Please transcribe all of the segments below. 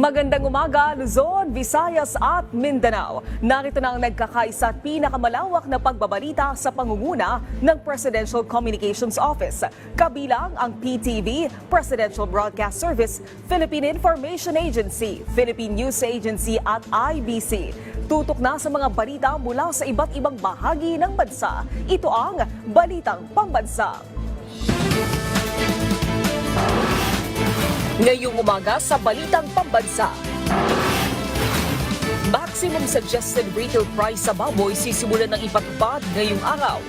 Magandang umaga, Luzon, Visayas at Mindanao. Narito na ang nagkakaisa at pinakamalawak na pagbabalita sa pangunguna ng Presidential Communications Office. Kabilang ang PTV, Presidential Broadcast Service, Philippine Information Agency, Philippine News Agency at IBC. Tutok na sa mga balita mula sa iba't ibang bahagi ng bansa. Ito ang Balitang Pambansa. Ngayong umaga sa Balitang Pambansa. Maximum suggested retail price sa baboy sisimulan ng ipatupad ngayong araw.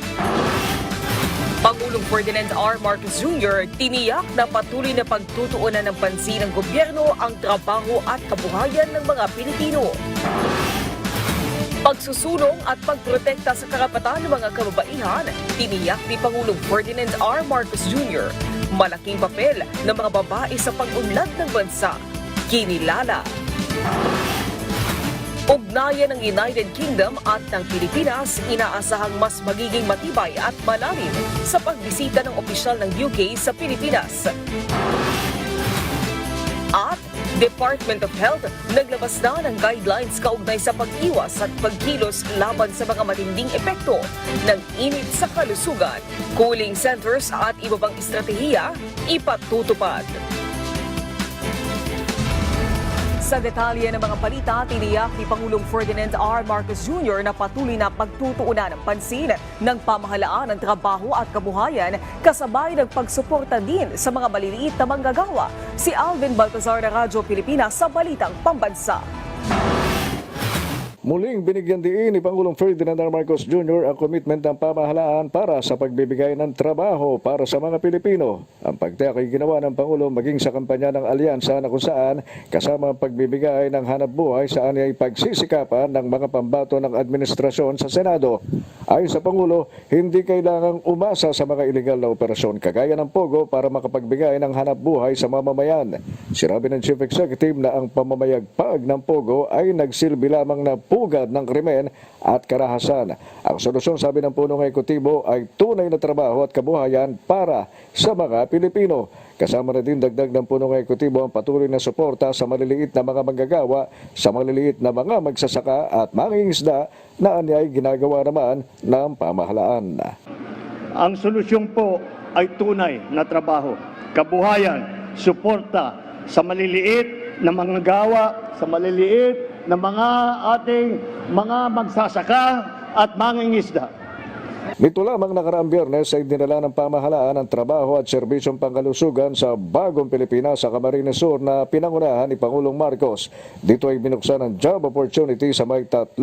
Pangulong Ferdinand R. Marcos Jr. tiniyak na patuloy na pagtutuunan ng pansin ng gobyerno ang trabaho at kabuhayan ng mga Pilipino. Pagsusulong at pagprotekta sa karapatan ng mga kababaihan, tiniyak ni Pangulong Ferdinand R. Marcos Jr. Malaking papel ng mga babae sa pag-unlad ng bansa. Kinilala. Ugnayan ng United Kingdom at ng Pilipinas inaasahang mas magiging matibay at malalim sa pagbisita ng opisyal ng UK sa Pilipinas. At Department of Health naglabas na ng guidelines kaugnay sa pag-iwas at pagkilos laban sa mga matinding epekto ng init sa kalusugan. Cooling centers at iba pang estratehiya ipatutupad. Sa detalye ng mga balita, tiniyak ni Pangulong Ferdinand R. Marcos Jr. na patuloy na pagtutuunan ng pansin ng pamahalaan ng trabaho at kabuhayan kasabay ng pagsuporta din sa mga maliliit na manggagawa. Si Alvin Baltazar ng Radyo Pilipinas sa Balitang Pambansa. Muling binigyan diin ni Pangulong Ferdinand R. Marcos Jr. ang komitment ng pamahalaan para sa pagbibigay ng trabaho para sa mga Pilipino. Ang pagtiyak ay ginawa ng Pangulo maging sa kampanya ng alyansa na kung saan kasama ang pagbibigay ng hanap buhay saan ay pagsisikapan ng mga pambato ng administrasyon sa Senado. Ayon sa Pangulo, hindi kailangang umasa sa mga iligal na operasyon kagaya ng Pogo para makapagbigay ng hanap buhay sa mamamayan. Sinabi ng Chief Executive na ang pamamayagpag ng Pogo ay nagsilbi lamang na pugad ng krimen at karahasan. Ang solusyon, sabi ng punong ekutibo, ay tunay na trabaho at kabuhayan para sa mga Pilipino. Kasama na din dagdag ng punong ekutibo ang patuloy na suporta sa maliliit na mga manggagawa, sa maliliit na mga magsasaka at mangingisda na anyay ginagawa naman ng pamahalaan. Ang solusyon po ay tunay na trabaho, kabuhayan, suporta sa maliliit na manggagawa, sa maliliit na mga ating mga magsasaka at mangingisda. Nito lamang nakaraang Biyernes ay dinala ng pamahalaan ang trabaho at serbisyong pangkalusugan sa Bagong Pilipinas sa Camarines Sur na pinangunahan ni Pangulong Marcos. Dito ay binuksan ang job opportunity sa may 3,000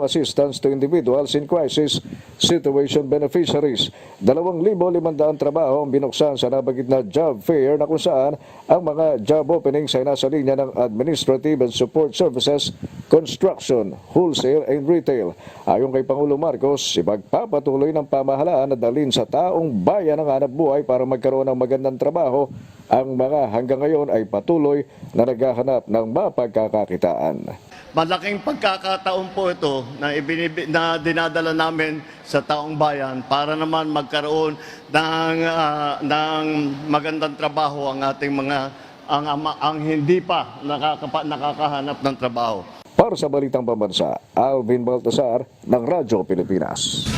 assistance to individuals in crisis situation beneficiaries. 2,500 trabaho ang binuksan sa nabanggit na job fair na kung saan ang mga job openings ay nasa linya ng administrative and support services, construction, wholesale and retail. Ayon kay Pangulong Marcos, ipagpapatuloy ng pamahalaan na dalhin sa taong bayan ang hanap buhay para magkaroon ng magandang trabaho. Ang mga hanggang ngayon ay patuloy na naghahanap ng mapagkakakitaan. Malaking pagkakataon po ito na dinadala namin sa taong bayan para naman magkaroon ng magandang trabaho ang ating mga ang hindi pa nakakahanap ng trabaho. Para sa Balitang Pambansa, Alvin Baltazar ng Radyo Pilipinas.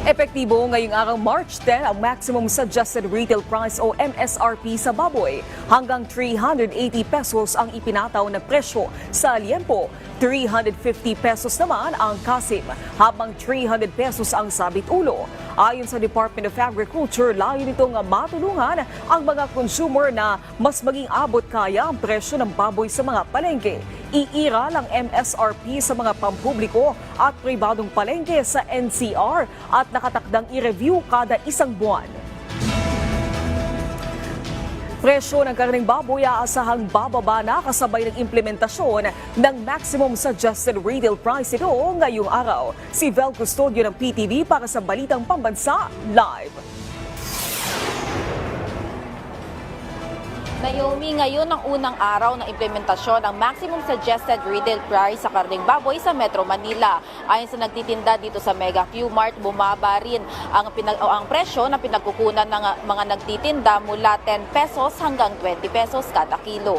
Epektibo ngayong araw March 10 ang maximum suggested retail price o MSRP sa baboy. Hanggang 380 pesos ang ipinataw na presyo sa liempo. 350 pesos naman ang kasim, habang 300 pesos ang sabit ulo. Ayon sa Department of Agriculture, layo nitong matulungan ang mga consumer na mas maging abot kaya ang presyo ng baboy sa mga palengke. Iiral ang MSRP sa mga pampubliko at pribadong palengke sa NCR at nakatakdang i-review kada isang buwan. Presyo ng karneng baboy aasahang bababa na kasabay ng implementasyon ng maximum suggested retail price ito ngayong araw. Si Vel Custodio ng PTV para sa Balitang Pambansa Live. Naomi, ngayon ang unang araw ng implementasyon ng maximum suggested retail price sa karneng baboy sa Metro Manila. Ayon sa nagtitinda dito sa Mega Q-Mart, bumaba rin ang presyo na pinagkukunan ng mga nagtitinda mula 10 pesos hanggang 20 pesos kada kilo.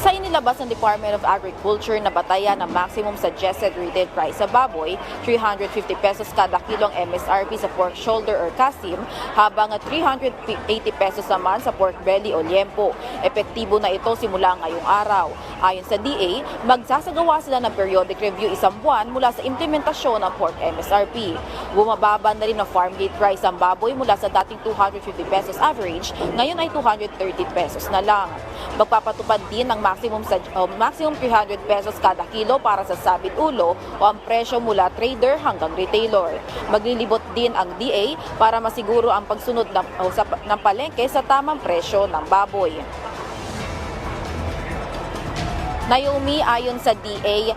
Sa inilabas ng Department of Agriculture na batayan ng maximum suggested retail price sa baboy, 350 pesos kada kilong MSRP sa pork shoulder or kasim, habang 380 pesos naman sa pork belly o liempo. Epektibo na ito simula ngayong araw. Ayon sa DA, magsasagawa sila ng periodic review isang buwan mula sa implementasyon ng pork MSRP. Bumababa na rin ang farm gate price ang baboy mula sa dating 250 pesos average, ngayon ay 230 pesos na lang. Magpapatupad din ng maximum 300 pesos kada kilo para sa sabit ulo o ang presyo mula trader hanggang retailer. Maglilibot din ang DA para masiguro ang pagsunod ng palengke sa tamang presyo ng baboy. Naomi, ayon sa DA,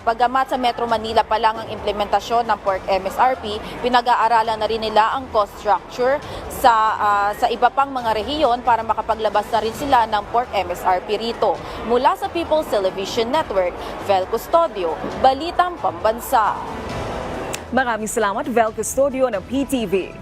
pagamat sa Metro Manila pa lang ang implementasyon ng pork MSRP, pinag-aaralan na rin nila ang cost structure sa iba pang mga rehiyon para makapaglabas na rin sila ng pork MSRP rito. Mula sa People's Television Network, Vel Custodio, Balitang Pambansa. Maraming salamat, Vel Custodio ng PTV.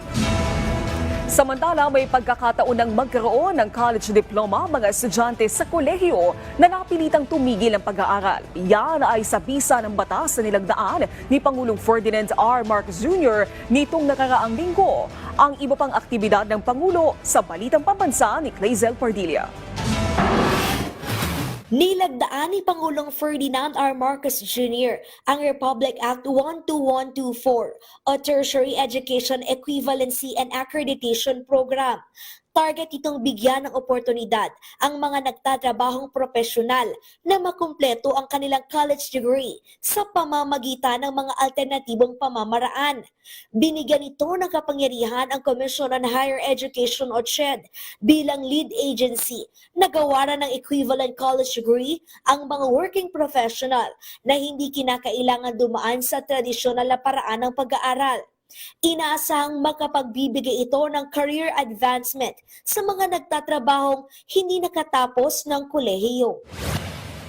Samantala, may pagkakataon ng magkaroon ng college diploma mga estudyante sa kolehiyo na napilitang tumigil ng pag-aaral. Yan ay sa bisa ng batas na nilagdaan ni Pangulong Ferdinand R. Marcos Jr. nitong nakaraang linggo. Ang iba pang aktibidad ng Pangulo sa Balitang Pambansa ni Clazel Pardilla. Nilagdaan ni Pangulong Ferdinand R. Marcos Jr. ang Republic Act 12124 o Tertiary Education Equivalency and Accreditation Program. Target itong bigyan ng oportunidad ang mga nagtatrabahong profesional na makumpleto ang kanilang college degree sa pamamagitan ng mga alternatibong pamamaraan. Binigyan ito ng kapangyarihan ang Commission on Higher Education o CHED bilang lead agency na gawaran ng equivalent college degree ang mga working professional na hindi kinakailangan dumaan sa tradisyonal na paraan ng pag-aaral. Inaasahang makapagbibigay ito ng career advancement sa mga nagtatrabahong hindi nakatapos ng kolehiyo.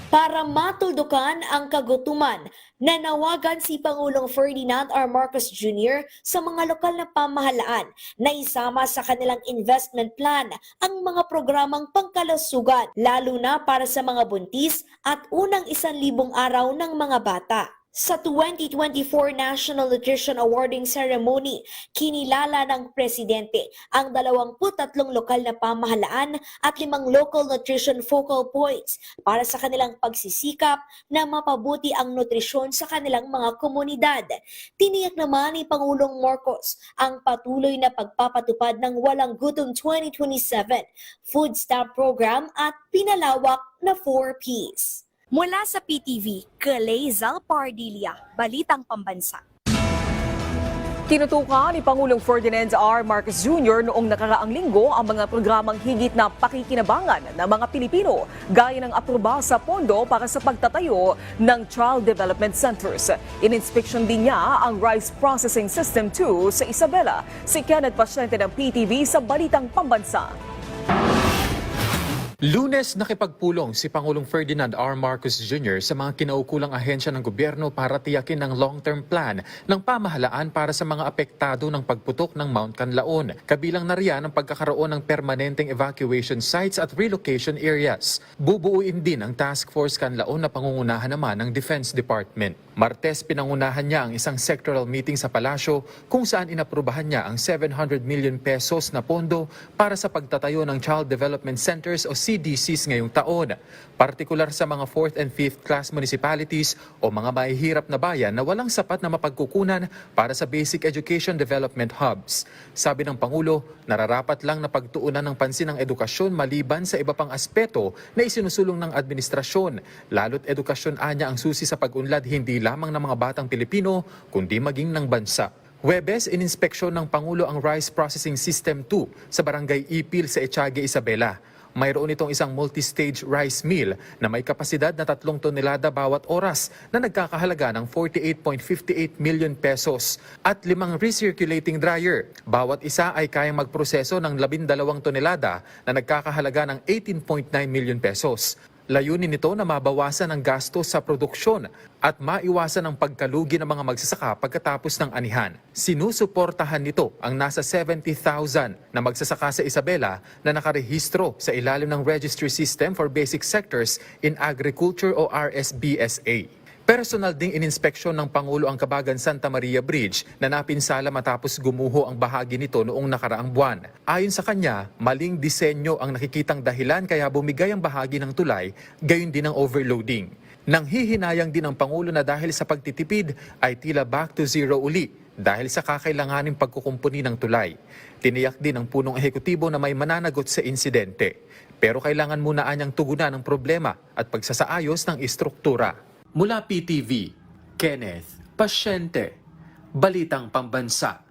Para matuldukan ang kagutuman, nanawagan si Pangulong Ferdinand R. Marcos Jr. sa mga lokal na pamahalaan na isama sa kanilang investment plan ang mga programang pangkalusugan, lalo na para sa mga buntis at unang 1,000 araw ng mga bata. Sa 2024 National Nutrition Awarding Ceremony, kinilala ng Presidente ang 23 lokal na pamahalaan at 5 local nutrition focal points para sa kanilang pagsisikap na mapabuti ang nutrisyon sa kanilang mga komunidad. Tiniyak naman ni Pangulong Marcos ang patuloy na pagpapatupad ng Walang Gutom 2027 food stamp program at pinalawak na 4Ps. Mula sa PTV, Clazel Pardilla, Balitang Pambansa. Tinutukan ni Pangulong Ferdinand R. Marcos Jr. noong nakaraang linggo ang mga programang higit na pakikinabangan ng mga Pilipino, gaya ng aproba sa pondo para sa pagtatayo ng Child Development Centers. Ininspeksyon din niya ang Rice Processing System 2 sa Isabela. Si Kenneth Pasyente ng PTV sa Balitang Pambansa. Lunes, nakipagpulong si Pangulong Ferdinand R. Marcos Jr. sa mga kinaukulang ahensya ng gobyerno para tiyakin ang long-term plan ng pamahalaan para sa mga apektado ng pagputok ng Mount Canlaon. Kabilang na riyan ang pagkakaroon ng permanenteng evacuation sites at relocation areas. Bubuuin din ang Task Force Canlaon na pangungunahan naman ng Defense Department. Martes, pinangunahan niya ang isang sectoral meeting sa palasyo kung saan inaprubahan niya ang 700 million pesos na pondo para sa pagtatayo ng Child Development Centers o CDCs ngayong taon, partikular sa mga 4th and 5th class municipalities o mga mahihirap na bayan na walang sapat na mapagkukunan para sa basic education development hubs. Sabi ng Pangulo, nararapat lang na pagtuunan ng pansin ang edukasyon maliban sa iba pang aspeto na isinusulong ng administrasyon, lalo't edukasyon anya ang susi sa pag-unlad hindi lamang ng mga batang Pilipino kundi maging ng bansa. Huwebes, ininspeksyon ng Pangulo ang Rice Processing System 2 sa Barangay Ipil sa Etiague, Isabela. Mayroon itong isang multi-stage rice mill na may kapasidad na 3 tonelada bawat oras na nagkakahalaga ng 48.58 million pesos at 5 recirculating dryer. Bawat isa ay kayang magproseso ng 12 tonelada na nagkakahalaga ng 18.9 million pesos. Layunin nito na mabawasan ang gasto sa produksyon at maiwasan ang pagkalugi ng mga magsasaka pagkatapos ng anihan. Sinusuportahan nito ang nasa 70,000 na magsasaka sa Isabela na nakarehistro sa ilalim ng Registry System for Basic Sectors in Agriculture o RSBSA. Personal ding ininspeksyon ng Pangulo ang Kabagan Santa Maria Bridge na napinsala matapos gumuho ang bahagi nito noong nakaraang buwan. Ayon sa kanya, maling disenyo ang nakikitang dahilan kaya bumigay ang bahagi ng tulay, gayon din ang overloading. Nanghihinayang din ang Pangulo na dahil sa pagtitipid ay tila back to zero uli dahil sa kakailanganing pagkukumpuni ng tulay. Tiniyak din ng punong ehekutibo na may mananagot sa insidente. Pero kailangan muna anyang tugunan ang problema at pagsasaayos ng istruktura. Mula PTV, Kenneth Pasyente, Balitang Pambansa.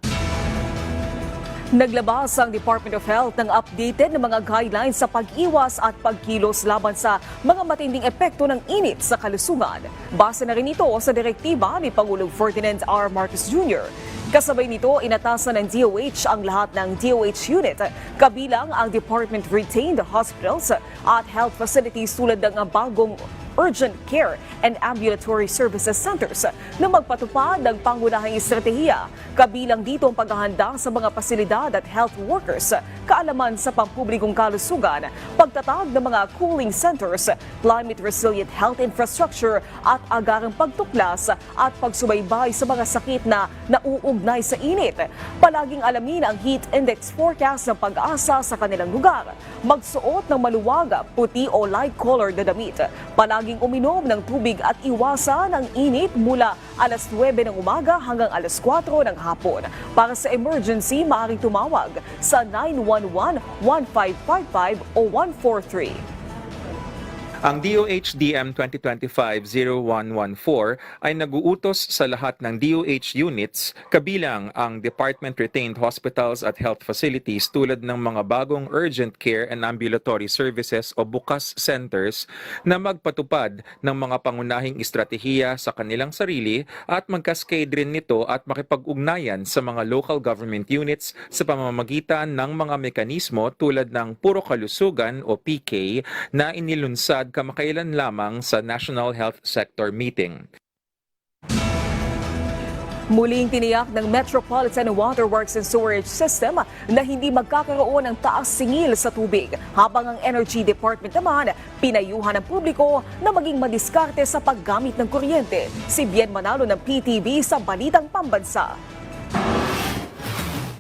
Naglabas ang Department of Health ng updated na mga guidelines sa pag-iwas at pagkilos laban sa mga matinding epekto ng init sa kalusugan. Base na rin ito sa direktiba ni Pangulong Ferdinand R. Marcos Jr. Kasabay nito, inatasan ng DOH ang lahat ng DOH unit, kabilang ang Department-retained hospitals at health facilities tulad ng bagong urgent care and ambulatory services centers na magpatupad ng pangunahing estratehiya. Kabilang dito ang paghahanda sa mga pasilidad at health workers, kaalaman sa pampublikong kalusugan, pagtatag ng mga cooling centers, climate-resilient health infrastructure at agarang pagtuklas at pagsubaybay sa mga sakit na nauugnay sa init. Palaging alamin ang heat index forecast ng Pag-asa sa kanilang lugar. Magsuot ng maluwag, puti o light-colored na damit. Palaging uminom ng tubig at iwasan ang init mula alas 9 ng umaga hanggang alas 4 ng hapon. Para sa emergency, maaaring tumawag sa 911-1555 o 143. Ang DOH-DM 2025-0114 ay nag-uutos sa lahat ng DOH units, kabilang ang Department-retained hospitals at health facilities tulad ng mga bagong urgent care and ambulatory services o BUCAS centers na magpatupad ng mga pangunahing estratehiya sa kanilang sarili at magkaskade rin nito at makipag-ugnayan sa mga local government units sa pamamagitan ng mga mekanismo tulad ng Puro Kalusugan o PK na inilunsad kamakailan lamang sa National Health Sector Meeting. Muling tiniyak ng Metropolitan Waterworks and Sewerage System na hindi magkakaroon ng taas singil sa tubig, habang ang Energy Department naman pinayuhan ng publiko na maging madiskarte sa paggamit ng kuryente. Si Bien Manalo ng PTV sa Balitang Pambansa.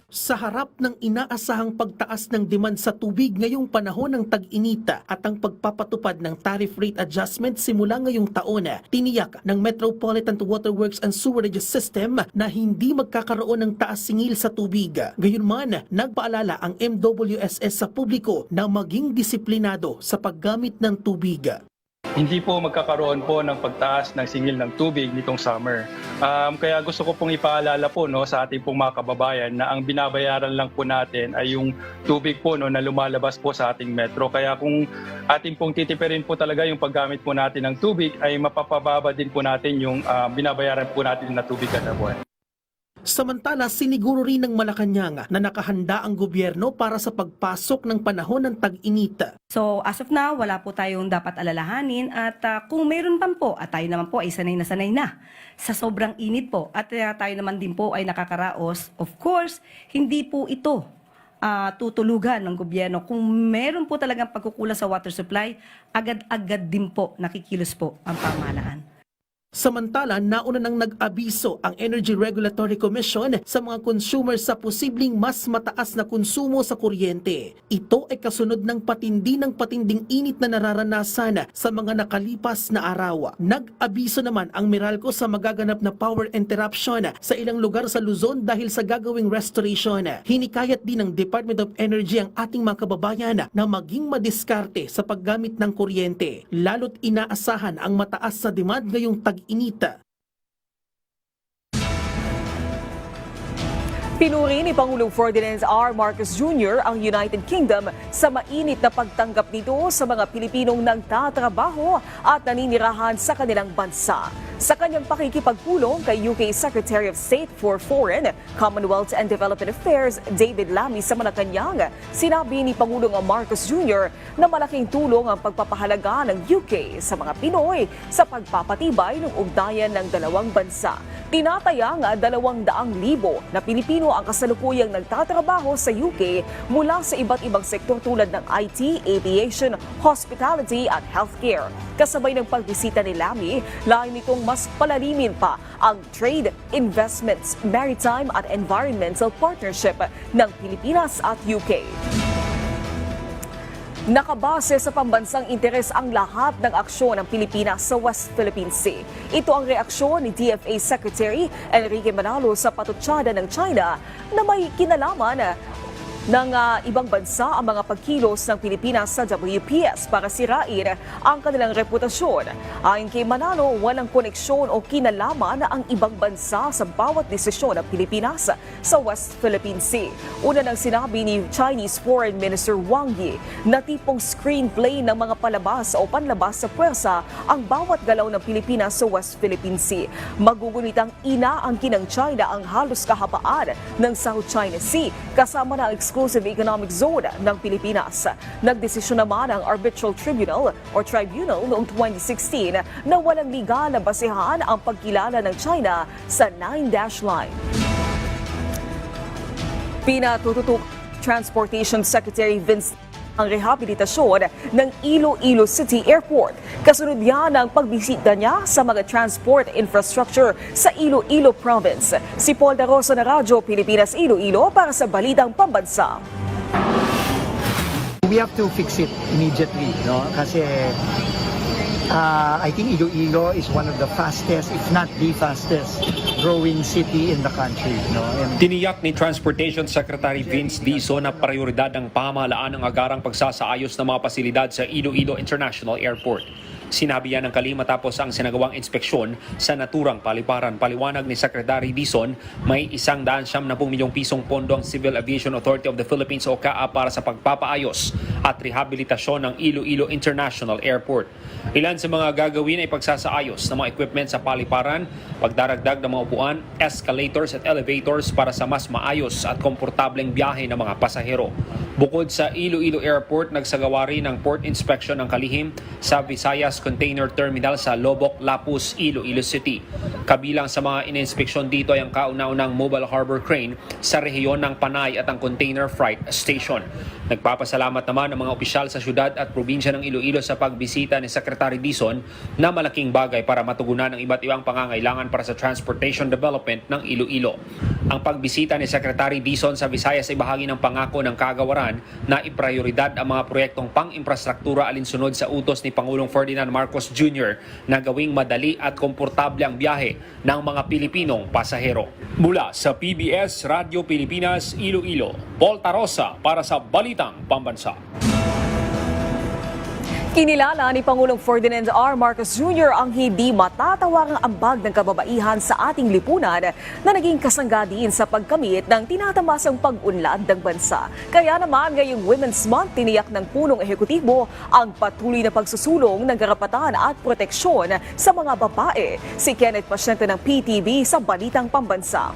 Sa harap ng inaasahang pagtaas ng demand sa tubig ngayong panahon ng tag-inita at ang pagpapatupad ng tariff rate adjustment simula ngayong taon, tiniyak ng Metropolitan Waterworks and Sewerage System na hindi magkakaroon ng taas singil sa tubig. Gayunman, nagpaalala ang MWSS sa publiko na maging disiplinado sa paggamit ng tubig. Hindi po magkakaroon po ng pagtaas ng singil ng tubig nitong summer. Kaya gusto ko pong ipaalala po sa ating pong mga kababayan na ang binabayaran lang po natin ay yung tubig po na lumalabas po sa ating metro. Kaya kung ating pong titipirin po talaga yung paggamit po natin ng tubig, ay mapapababa din po natin yung binabayaran po natin na tubig kada buwan. Samantala, siniguro rin ng Malacanang na nakahanda ang gobyerno para sa pagpasok ng panahon ng tag-init. So as of now, wala po tayong dapat alalahanin at kung mayroon pa po at tayo naman po ay sanay na sa sobrang init po at tayo naman din po ay nakakaraos, of course, hindi po ito tutulugan ng gobyerno. Kung meron po talagang pagkukulang sa water supply, agad-agad din po nakikilos po ang pamahalaan. Samantala, nauna nang nag-abiso ang Energy Regulatory Commission sa mga consumers sa posibleng mas mataas na konsumo sa kuryente. Ito ay kasunod ng patinding init na nararanasan sa mga nakalipas na araw. Nag-abiso naman ang Meralco sa magaganap na power interruption sa ilang lugar sa Luzon dahil sa gagawing restoration. Hinikayat din ng Department of Energy ang ating mga kababayan na maging madiskarte sa paggamit ng kuryente. Lalo't inaasahan ang mataas sa demand ngayong tag-inita. Pinuri ni Pangulong Ferdinand R. Marcos Jr. ang United Kingdom sa mainit na pagtanggap nito sa mga Pilipinong nagtatrabaho at naninirahan sa kanilang bansa. sa kanyang pakikipagpulong kay UK Secretary of State for Foreign, Commonwealth and Development Affairs David Lammy sa Malacanang, sinabi ni Pangulong Marcos Jr. na malaking tulong ang pagpapahalaga ng UK sa mga Pinoy sa pagpapatibay ng ugnayan ng dalawang bansa. Tinatayang 200,000 na Pilipino ang kasalukuyang nagtatrabaho sa UK mula sa iba't ibang sektor tulad ng IT, aviation, hospitality at healthcare. Kasabay ng pagbisita ni Lammy, layo nitong mas palalimin pa ang trade, investments, maritime at environmental partnership ng Pilipinas at UK. Nakabase sa pambansang interes ang lahat ng aksyon ng Pilipinas sa West Philippine Sea. Ito ang reaksyon ni DFA Secretary Enrique Manalo sa patutsada ng China na may kinalaman ng ibang bansa ang mga pagkilos ng Pilipinas sa WPS para sirain ang kanilang reputasyon. Ayon kay Manalo, walang koneksyon o kinalaman ang ibang bansa sa bawat desisyon ng Pilipinas sa West Philippine Sea. Una nang sinabi ni Chinese Foreign Minister Wang Yi na tipong screenplay ng mga palabas o panlabas sa puwersa ang bawat galaw ng Pilipinas sa West Philippine Sea. Magugunitang inaangkin ng China ang halos kahabaan ng South China Sea kasama na exclusive economic zone ng Pilipinas. Nagdesisyon naman ang Arbitral Tribunal noong 2016 na walang legal na basehan ang pagkilala ng China sa 9-dash line. Pinatututok Transportation Secretary Vince ang rehabilitasyon ng Iloilo City Airport. Kasunod yan ang pagbisita niya sa mga transport infrastructure sa Iloilo Province. Si Paul Daroso na Radyo Pilipinas Iloilo para sa Balitang Pambansa. We have to fix it immediately, no? Kasi I think Iloilo is one of the fastest, if not the fastest, growing city in the country, no? And Tiniyak ni Transportation Secretary Vince Dizon na prioridad ng pamahalaan ang agarang pagsasaayos ng mga pasilidad sa Iloilo International Airport. Sinabi yan ng Kalima matapos ang sinagawang inspeksyon sa naturang paliparan. Paliwanag ni Secretary Dizon, may 190 milyong pisong pondo ang Civil Aviation Authority of the Philippines o CAA para sa pagpapaayos at rehabilitasyon ng Iloilo International Airport. Ilan sa mga gagawin ay pagsasaayos ng mga equipment sa paliparan, pagdaragdag ng mga upuan, escalators at elevators para sa mas maayos at komportableng biyahe ng mga pasahero. Bukod sa Iloilo Airport, nagsagawa rin ng port inspection ng kalihim sa Visayas Container Terminal sa Lobok, Lapus, Iloilo City. Kabilang sa mga ininspeksyon dito ay ang kauna-unang mobile harbor crane sa rehiyon ng Panay at ang container freight station. Nagpapasalamat naman ang mga opisyal sa syudad at probinsya ng Iloilo sa pagbisita ni Secretary Dizon na malaking bagay para matugunan ang iba't ibang pangangailangan para sa transportation development ng Iloilo. Ang pagbisita ni Secretary Dizon sa Visayas ay bahagi ng pangako ng kagawaran na iprioridad ang mga proyektong pang-infrastruktura alinsunod sa utos ni Pangulong Ferdinand Marcos Jr. na gawing madali at komportable ang biyahe ng mga Pilipinong pasahero. Mula sa PBS Radio Pilipinas, Iloilo, Paul Tarosa para sa Balitang Pambansa. Kinilala ni Pangulong Ferdinand R. Marcos Jr. ang hindi matatawarang ambag ng kababaihan sa ating lipunan na naging kasangga din sa pagkamit ng tinatamasang pag-unlad ng bansa. Kaya naman ngayong Women's Month, tiniyak ng punong ehekutibo ang patuloy na pagsusulong ng karapatan at proteksyon sa mga babae. Si Kenneth Pasyente ng PTV sa Balitang Pambansa.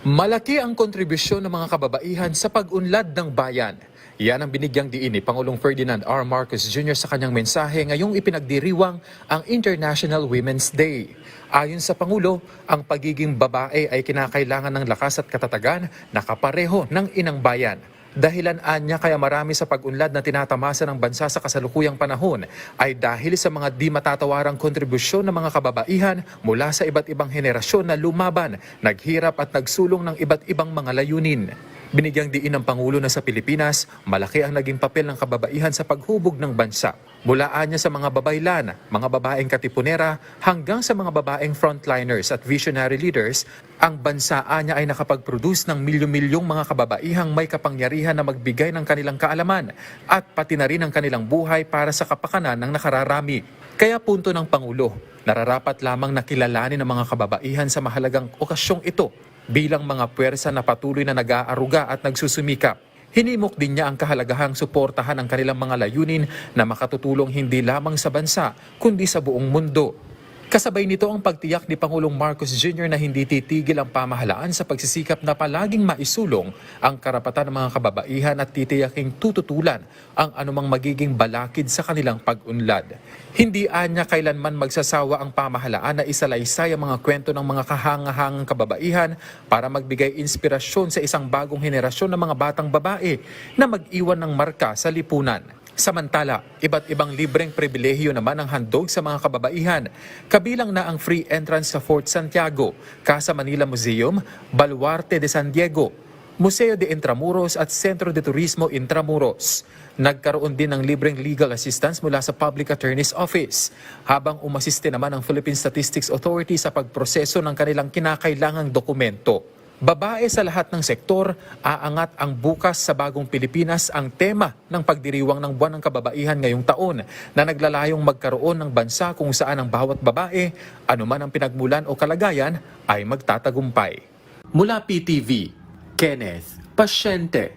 Malaki ang kontribusyon ng mga kababaihan sa pag-unlad ng bayan. Yan ang binigyang diin ni Pangulong Ferdinand R. Marcos Jr. sa kanyang mensahe ngayong ipinagdiriwang ang International Women's Day. Ayon sa Pangulo, ang pagiging babae ay kinakailangan ng lakas at katatagan na kapareho ng inang bayan. Dahilan niya kaya marami sa pag-unlad na tinatamasa ng bansa sa kasalukuyang panahon ay dahil sa mga di matatawarang kontribusyon ng mga kababaihan mula sa iba't ibang henerasyon na lumaban, naghirap at nagsulong ng iba't ibang mga layunin. Binigyang diin ng Pangulo na sa Pilipinas, malaki ang naging papel ng kababaihan sa paghubog ng bansa. Mulaan niya sa mga babaylan, mga babaeng katipunera, hanggang sa mga babaeng frontliners at visionary leaders, ang bansa niya ay nakapag-produce ng milyon-milyong mga kababaihang may kapangyarihan na magbigay ng kanilang kaalaman at pati na rin ang kanilang buhay para sa kapakanan ng nakararami. Kaya punto ng Pangulo, nararapat lamang nakilalanin ng mga kababaihan sa mahalagang okasyong ito bilang mga puwersa na patuloy na nag-aaruga at nagsusumikap. Hinimok din niya ang kahalagahang suportahan ang kanilang mga layunin na makatutulong hindi lamang sa bansa, kundi sa buong mundo. Kasabay nito ang pagtiyak ni Pangulong Marcos Jr. na hindi titigil ang pamahalaan sa pagsisikap na palaging maisulong ang karapatan ng mga kababaihan at titiyaking tututulan ang anumang magiging balakid sa kanilang pag-unlad. Hindi anya kailanman magsasawa ang pamahalaan na isalaysay ang mga kwento ng mga kahangahangang kababaihan para magbigay inspirasyon sa isang bagong henerasyon ng mga batang babae na mag-iwan ng marka sa lipunan. Samantala, iba't ibang libreng pribilehiyo naman ang handog sa mga kababaihan. Kabilang na ang free entrance sa Fort Santiago, Casa Manila Museum, Baluarte de San Diego, Museo de Intramuros at Centro de Turismo Intramuros. Nagkaroon din ng libreng legal assistance mula sa Public Attorney's Office, habang umasiste naman ang Philippine Statistics Authority sa pagproseso ng kanilang kinakailangang dokumento. Babae sa lahat ng sektor, aangat ang bukas sa bagong Pilipinas ang tema ng pagdiriwang ng Buwan ng Kababaihan ngayong taon na naglalayong magkaroon ng bansa kung saan ang bawat babae, anuman ang pinagmulan o kalagayan, ay magtatagumpay. Mula PTV, Kenneth Pasyente,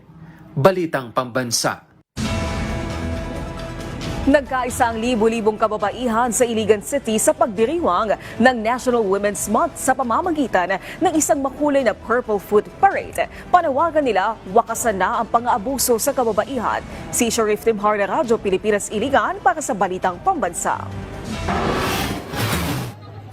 Balitang Pambansa. Nagkaisa ang libo-libong kababaihan sa Iligan City sa pagdiriwang ng National Women's Month sa pamamagitan ng isang makulay na Purple Foot Parade. Panawagan nila, wakasan na ang pang-aabuso sa kababaihan. Si Sharif Timhar na Radyo Pilipinas Iligan para sa Balitang Pambansa.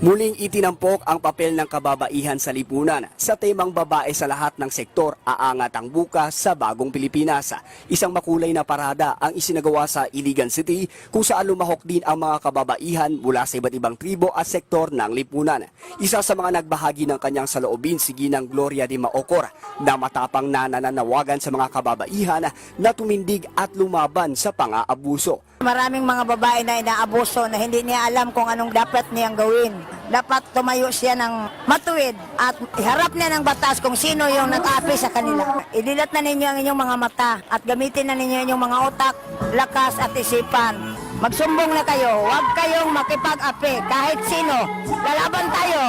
Muling itinampok ang papel ng kababaihan sa lipunan sa temang babae sa lahat ng sektor, aangat ang bukas sa bagong Pilipinas. Isang makulay na parada ang isinagawa sa Iligan City kung saan lumahok din ang mga kababaihan mula sa iba't ibang tribo at sektor ng lipunan. Isa sa mga nagbahagi ng kanyang saloobin si Ginang Gloria de Maocor na matapang na nananawagan sa mga kababaihan na tumindig at lumaban sa pang-aabuso. Maraming mga babae na inaabuso na hindi niya alam kung anong dapat niyang gawin. Dapat tumayo siya ng matuwid at iharap niya ng batas kung sino yung nag-aapi sa kanila. Idilat na ninyo ang inyong mga mata at gamitin na ninyo inyong mga utak, lakas at isipan. Magsumbong na kayo, huwag kayong makipag-api kahit sino. Lalaban tayo!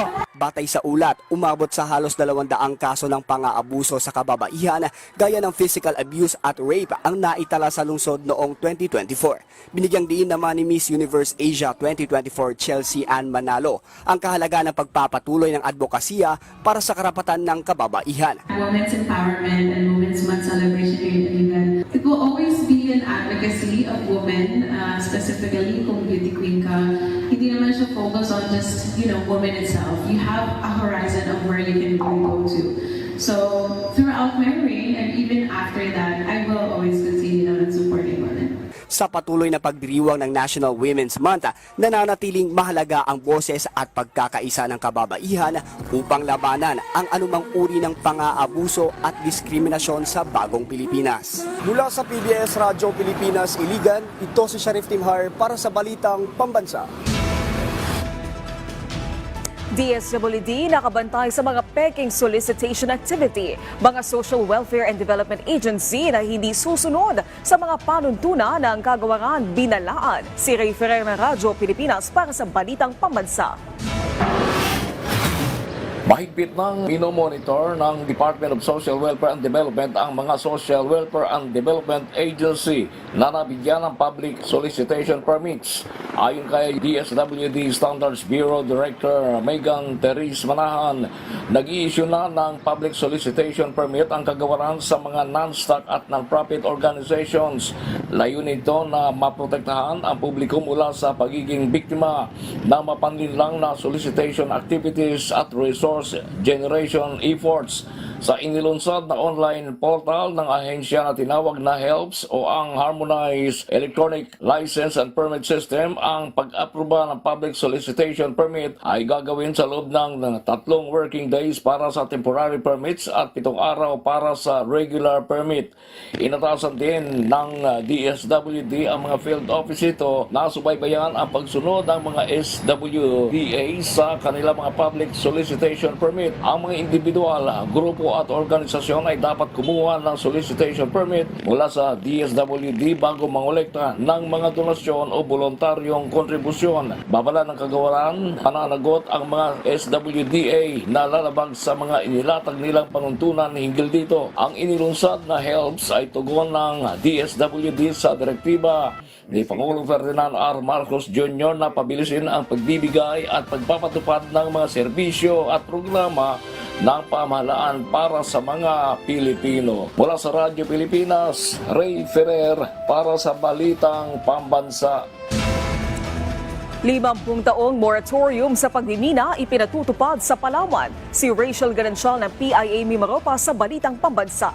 Batay sa ulat, umabot sa halos 200 kaso ng pang-aabuso sa kababaihan gaya ng physical abuse at rape ang naitala sa lungsod noong 2024. Binigyang diin naman ni Miss Universe Asia 2024 Chelsea Ann Manalo ang kahalagaan ng pagpapatuloy ng advokasya para sa karapatan ng kababaihan. Women's Empowerment and Women's Month celebration here in Iligan. It will always be an advocacy of women, specifically kung beauty queen ka. Hindi naman siya focus on just, women itself. You have a horizon of where you can really go to. So, throughout my reign and even after that, I will always continue naman supporting women. Sa patuloy na pagdiriwang ng National Women's Month, nananatiling mahalaga ang boses at pagkakaisa ng kababaihan upang labanan ang anumang uri ng pang-aabuso at diskriminasyon sa bagong Pilipinas. Mula sa PBS Radyo Pilipinas Iligan, ito si Sharif Timhar para sa Balitang Pambansa. DSWD nakabantay sa mga peking solicitation activity, mga Social Welfare and Development Agency na hindi susunod sa mga panuntunan ng kagawaran binalaan. Si Ray Ferrer ng Radyo Pilipinas para sa Balitang Pambansa. Mahigpit nang minomonitor ng Department of Social Welfare and Development ang mga Social Welfare and Development Agency na nabigyan ng public solicitation permits. Ayon kay DSWD Standards Bureau Director Megan Therese Manahan, nag-i-issue na ng public solicitation permit ang kagawaran sa mga non-stock at non-profit organizations. Layunin nito na maprotektahan ang publiko mula sa pagiging biktima ng mapanlinlang na solicitation activities at resource generation efforts. Sa inilunsad na online portal ng ahensya na tinawag na HELPS o ang Harmonized Electronic License and Permit System, ang pag-aproba ng public solicitation permit ay gagawin sa loob ng 3 working days para sa temporary permits at 7 araw para sa regular permit. Inatasan din ng DSWD ang mga field office ito na subaybayan ang pagsunod ng mga SWDA sa kanilang mga public solicitation solicitation permit. Ang mga individual, grupo at organisasyon ay dapat kumuha ng solicitation permit mula sa DSWD bago mangolekta ng mga donasyon o voluntaryong kontribusyon. Babala ng kagawaran, pananagot ang mga SWDA na lalabag sa mga inilatag nilang panuntunan hinggil dito. Ang inilunsad na helps ay tugon ng DSWD sa direktiba ni Pangulong Ferdinand R. Marcos Jr. na pabilisin ang pagbibigay at pagpapatupad ng mga serbisyo at programa ng pamahalaan para sa mga Pilipino. Mula sa Radyo Pilipinas, Ray Ferrer para sa Balitang Pambansa. 50 taong moratorium sa pagmimina ipinatutupad sa Palawan. Si Rachel Garancial ng PIA Mimaropa sa Balitang Pambansa.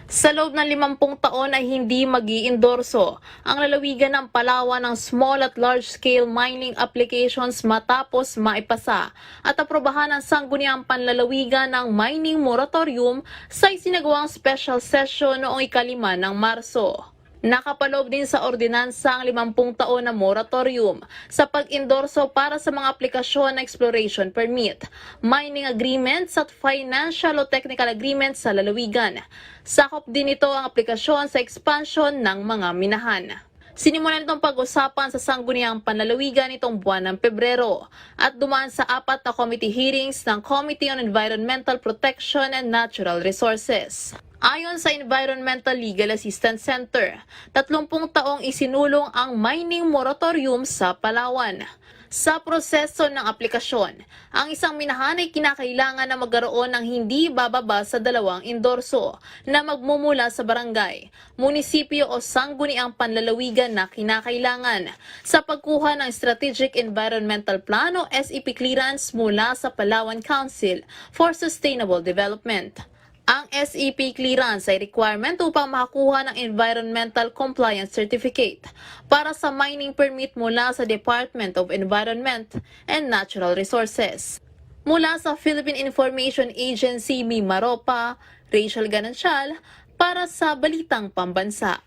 Sa loob ng 50 taon ay hindi mag-iendorso ang lalawigan ng Palawan ng small at large-scale mining applications matapos maipasa at aprobahan ng Sangguniang Panlalawigan ng Mining Moratorium sa isinagawang special session noong 5 ng Marso. Nakapaloob din sa ordinansa ang 50 taon na moratorium sa pag-endorso para sa mga aplikasyon na exploration permit, mining agreements at financial o technical agreements sa lalawigan. Sakop din ito ang aplikasyon sa expansion ng mga minahan. Sinimulan itong pag-usapan sa Sangguniang Panlalawigan itong buwan ng Pebrero at dumaan sa 4 na committee hearings ng Committee on Environmental Protection and Natural Resources. Ayon sa Environmental Legal Assistance Center, 30 taong isinulong ang mining moratorium sa Palawan. Sa proseso ng aplikasyon, ang isang minahan ay kinakailangan na magkaroon ng hindi bababa sa 2 endorso na magmumula sa barangay, munisipyo o sangguniang panlalawigan na kinakailangan sa pagkuha ng Strategic Environmental Plan o SEP clearance mula sa Palawan Council for Sustainable Development. Ang SEP clearance ay requirement upang makakuha ng Environmental Compliance Certificate para sa mining permit mula sa Department of Environment and Natural Resources. Mula sa Philippine Information Agency, Mimaropa, Rachel Garancial para sa Balitang Pambansa.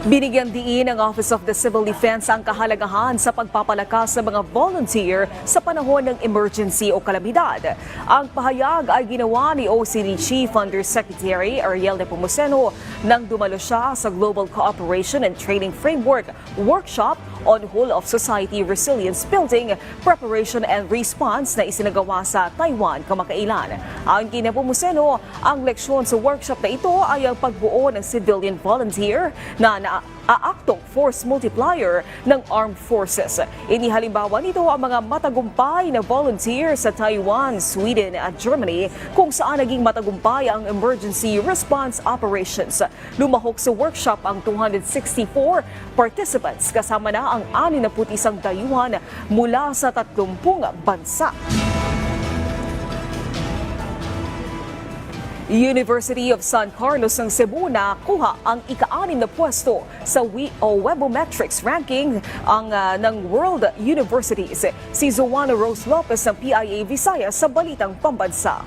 Binigyan diin ng Office of the Civil Defense ang kahalagahan sa pagpapalakas ng mga volunteer sa panahon ng emergency o kalamidad. Ang pahayag ay ginawa ni OCD Chief Undersecretary Ariel Nepomuceno nang dumalo siya sa Global Cooperation and Training Framework Workshop on Whole of Society Resilience Building, Preparation and Response na isinagawa sa Taiwan kamakailan. Ayon kay Nepomuceno, ang leksyon sa workshop na ito ay ang pagbuo ng civilian volunteer na aaktong force multiplier ng armed forces. Inihalimbawa nito ang mga matagumpay na volunteer sa Taiwan, Sweden at Germany kung saan naging matagumpay ang emergency response operations. Lumahok sa workshop ang 264 participants kasama na ang 61 dayuhan mula sa 30 bansa. University of San Carlos ng Cebu na kuha ang ika-6 na pwesto sa Webometrics ranking ng World Universities. Si Zoana Rose Lopez ng PIA Visayas sa Balitang Pambansa.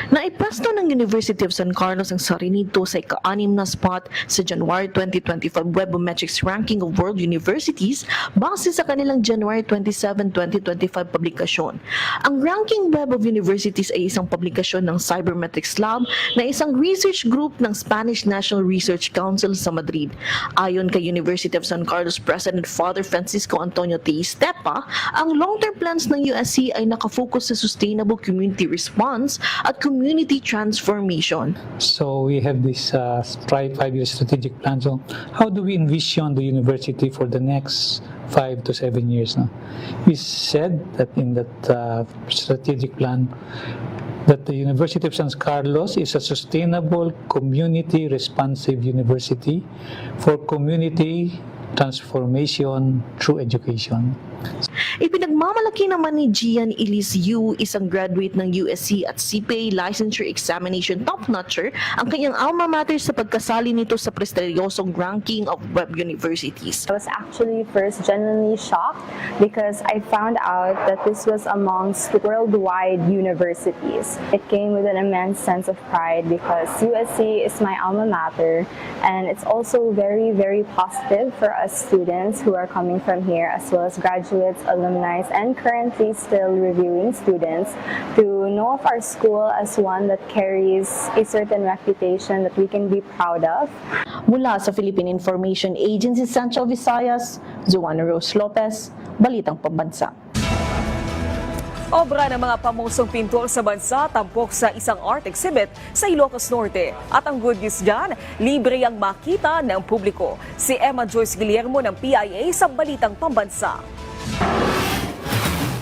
Naipwesto ng University of San Carlos ang sarili nito sa ika-6 na spot sa January 2025 Webometrics Ranking of World Universities base sa kanilang January 27, 2025 publikasyon. Ang Ranking Web of Universities ay isang publikasyon ng Cybermetrics Lab na isang research group ng Spanish National Research Council sa Madrid. Ayon kay University of San Carlos President Father Francisco Antonio T. Estepa, ang long-term plans ng USC ay nakafocus sa sustainable community response at community transformation. So we have this 5-year strategic plan. So how do we envision the university for the next 5 to 7 years? No? We said that in that strategic plan that the University of San Carlos is a sustainable, community responsive university for community transformation through education. Ipinagmamalaki naman ni Gian Elise Yu, isang graduate ng USC at CPA Licensure Examination top-notcher, ang kanyang alma mater sa pagkasali nito sa prestigyosong ranking of web universities. I was actually first genuinely shocked because I found out that this was amongst worldwide universities. It came with an immense sense of pride because USC is my alma mater, and it's also very, very positive for us students who are coming from here, as well as graduates, alumni, and currently still reviewing students, to know of our school as one that carries a certain reputation that we can be proud of. Mula sa Philippine Information Agency Central Visayas, Joanna Rose Lopez, Balitang Pambansa. Obra ng mga pamosong pintor sa bansa tampok sa isang art exhibit sa Ilocos Norte. At ang good news dyan, libre ang makita ng publiko. Si Emma Joyce Guillermo ng PIA sa Balitang Pambansa.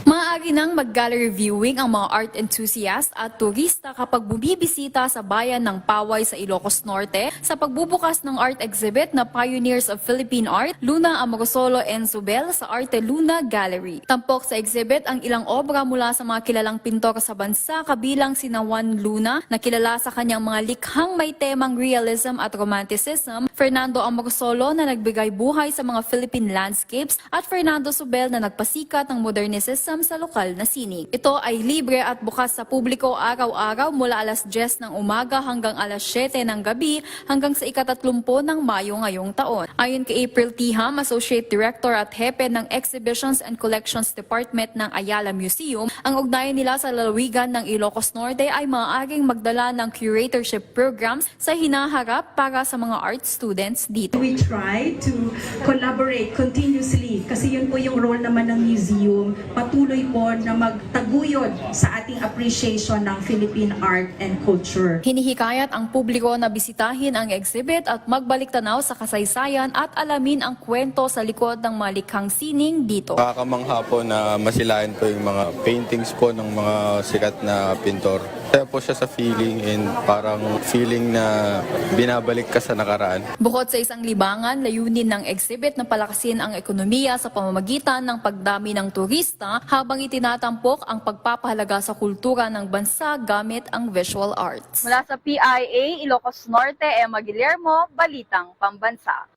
Maaari nang mag-gallery viewing ang mga art enthusiast at turista kapag bumibisita sa bayan ng Paway sa Ilocos Norte sa pagbubukas ng art exhibit na Pioneers of Philippine Art, Luna Amorosolo and Zubel sa Arte Luna Gallery. Tampok sa exhibit ang ilang obra mula sa mga kilalang pintor sa bansa, kabilang sina Juan Luna na kilala sa kanyang mga likhang may temang realism at romanticism, Fernando Amorosolo na nagbigay buhay sa mga Philippine landscapes, at Fernando Zubel na nagpasikat ng modernicism sa lokal na sining. Ito ay libre at bukas sa publiko araw-araw mula alas 10 ng umaga hanggang alas 7 ng gabi hanggang sa ika-30 ng Mayo ngayong taon. Ayon kay April Tiham, Associate Director at Hepe ng Exhibitions and Collections Department ng Ayala Museum, ang ugnayan nila sa lalawigan ng Ilocos Norte ay maaaring magdala ng curatorship programs sa hinaharap para sa mga art students dito. We try to collaborate continuously kasi yun po yung role naman ng museum, patuloy po na magtaguyod sa ating appreciation ng Philippine art and culture. Hinihikayat ang publiko na bisitahin ang exhibit at magbalik tanaw sa kasaysayan at alamin ang kwento sa likod ng mga likhang sining dito. Nakakamangha po na masilayan po yung mga paintings po ng mga sikat na pintor. Kaya po siya sa feeling and parang feeling na binabalik ka sa nakaraan. Bukod sa isang libangan, layunin ng exhibit na palakasin ang ekonomiya sa pamamagitan ng pagdami ng turista habang itinatampok ang pagpapahalaga sa kultura ng bansa gamit ang visual arts. Mula sa PIA, Ilocos Norte, Emma Guillermo, Balitang Pambansa.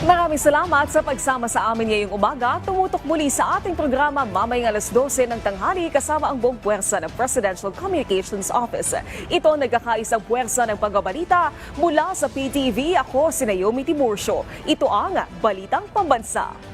Maraming salamat sa pagsama sa amin ngayong umaga. Tumutok muli sa ating programa mamayang alas 12 ng tanghali kasama ang buong puwersa ng Presidential Communications Office. Ito nagkakaisang puwersa ng pagbabalita mula sa PTV. Ako si Naomi Tiburcio. Ito ang Balitang Pambansa.